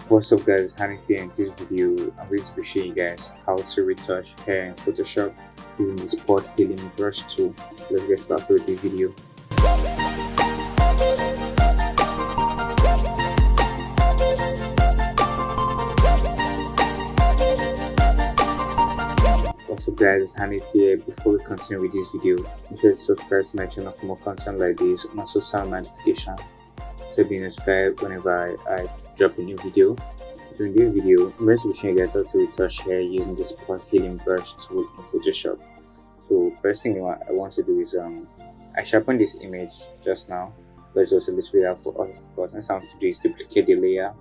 What's up guys, Hanifi. In this video I'm going to be showing you guys how to retouch hair in Photoshop using the spot healing brush tool. Let's get started with the video. What's up guys, it's Hanifi. Before we continue with this video, make sure to subscribe to my channel for more content like this and also sound notification to be notified whenever I drop a new video. So in this video, I'm going to be showing you guys how to retouch hair using the spot healing brush tool in Photoshop. So first thing I want to do is I sharpened this image just now, but it's also a little bit out for us. But next thing I want to do is duplicate the layer,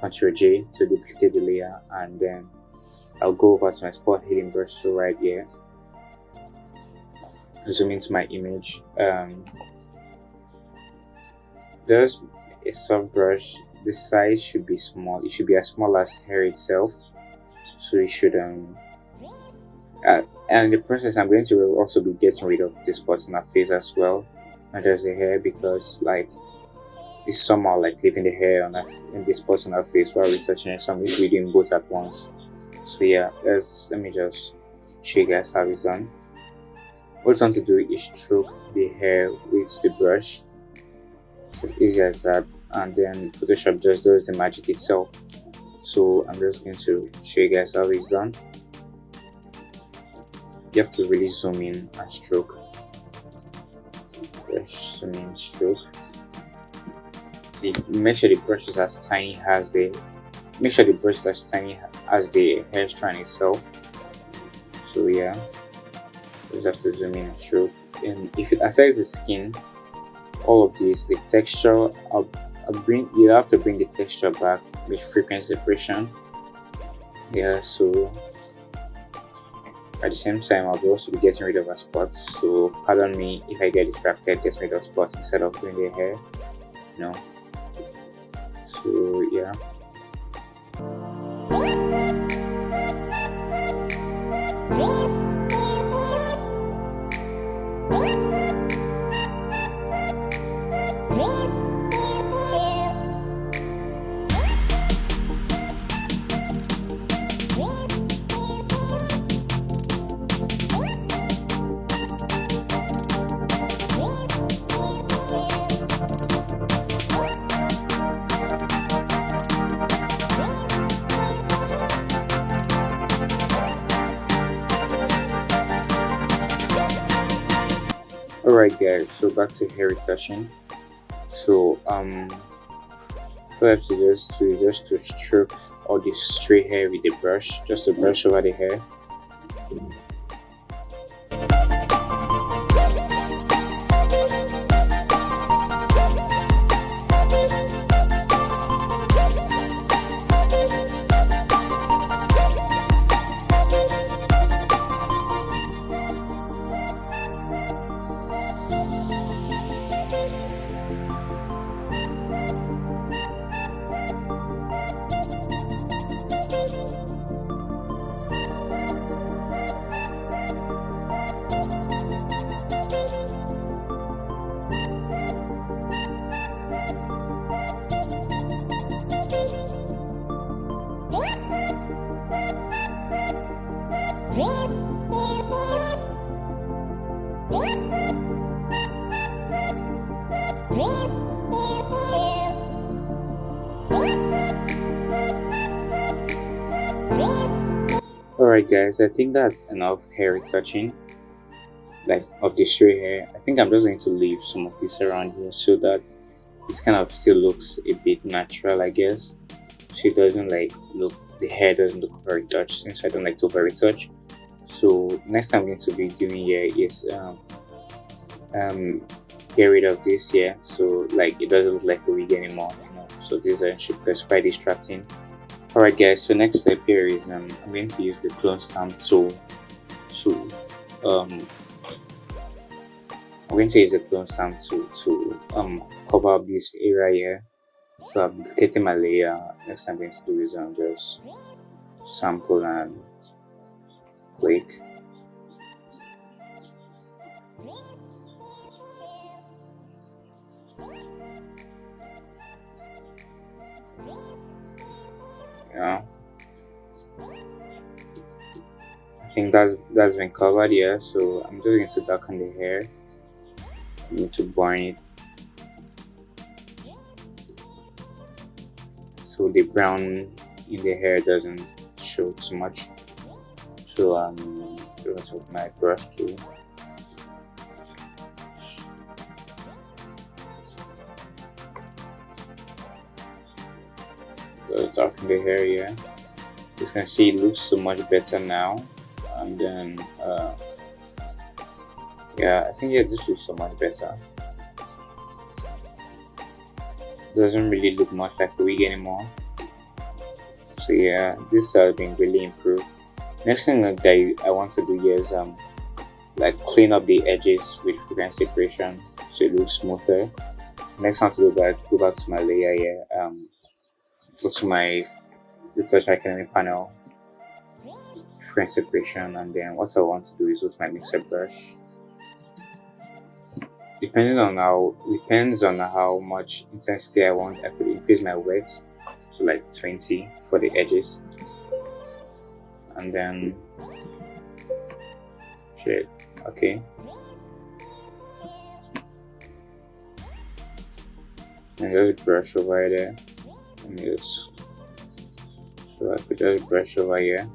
Ctrl J to duplicate the layer, and then I'll go over to my spot healing brush tool right here. Zoom into my image. There's a soft brush. The size should be small. It should be as small as hair itself. So it should and in the process I'm going to also be getting rid of the spots on our face as well, not just the hair, because like it's somehow like leaving the hair on in the spots on our face while retouching it. So I'm going to be doing both at once. So yeah, let me just show you guys how it's done. What I want to do is stroke the hair with the brush. So it's easy as that, and then Photoshop just does the magic itself. So I'm just going to show you guys how it's done. You have to really zoom in and stroke. Brush, zoom in, stroke. Make sure the brush is as tiny as the hair strand itself. So yeah, just have to zoom in and stroke. And if it affects the skin, all of this, the texture, you have to bring the texture back with frequency separation. Yeah, so at the same time I'll also be getting rid of our spots. So pardon me if I get distracted, get rid of spots instead of doing the hair, you know. So yeah. Alright guys, so back to hair retouching. So what I have to just do is just to stroke all this stray hair with the brush, just to brush over the hair. Alright guys, I think that's enough hair retouching, like of the stray hair. I think I'm just going to leave some of this around here so that it kind of still looks a bit natural, I guess. So it doesn't the hair doesn't look very touched, since I don't like to over retouch. So next time I'm going to be doing here is get rid of this here, so like it doesn't look like a wig anymore, you know. So this should quite distracting. Alright guys, so next step here is I'm going to use the clone stamp tool to cover up this area here. So I'm duplicating my layer. Next I'm going to do is just sample and click. You know, I think that's been covered here. So I'm just going to darken the hair. I need to burn it so the brown in the hair doesn't show too much. So I'm going to my brush tool. Just darken the hair here. You can see it looks so much better now. And then yeah, I think this looks so much better. Doesn't really look much like a wig anymore. So yeah, this has been really improved. Next thing that I want to do here is like clean up the edges with frequency separation so it looks smoother. Next I want to go back to my layer here. Go to my RETOUCH academic panel, frequency separation, and then what I want to do is with my mixer brush. Depends on how much intensity I want. I could increase my wet to like 20 for the edges, and then shade. Okay. And just brush over there. And just so I could just brush over here.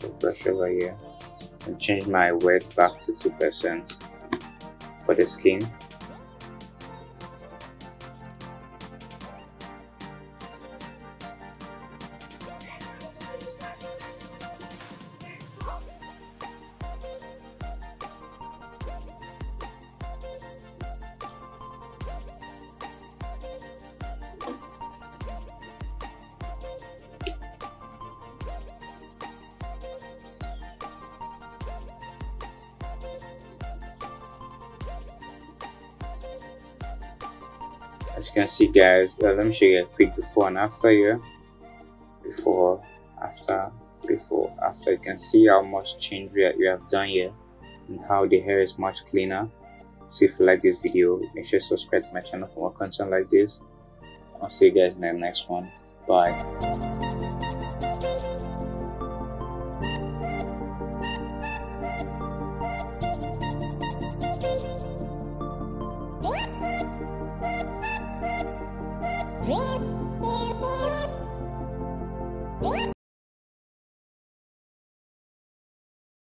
Just brush over here. And change my wet back to 2% for the skin. As you can see, guys, let me show you a quick before and after here. Before, after. You can see how much change we have done here and how the hair is much cleaner. So if you like this video, make sure to subscribe to my channel for more content like this. I'll see you guys in the next one. Bye.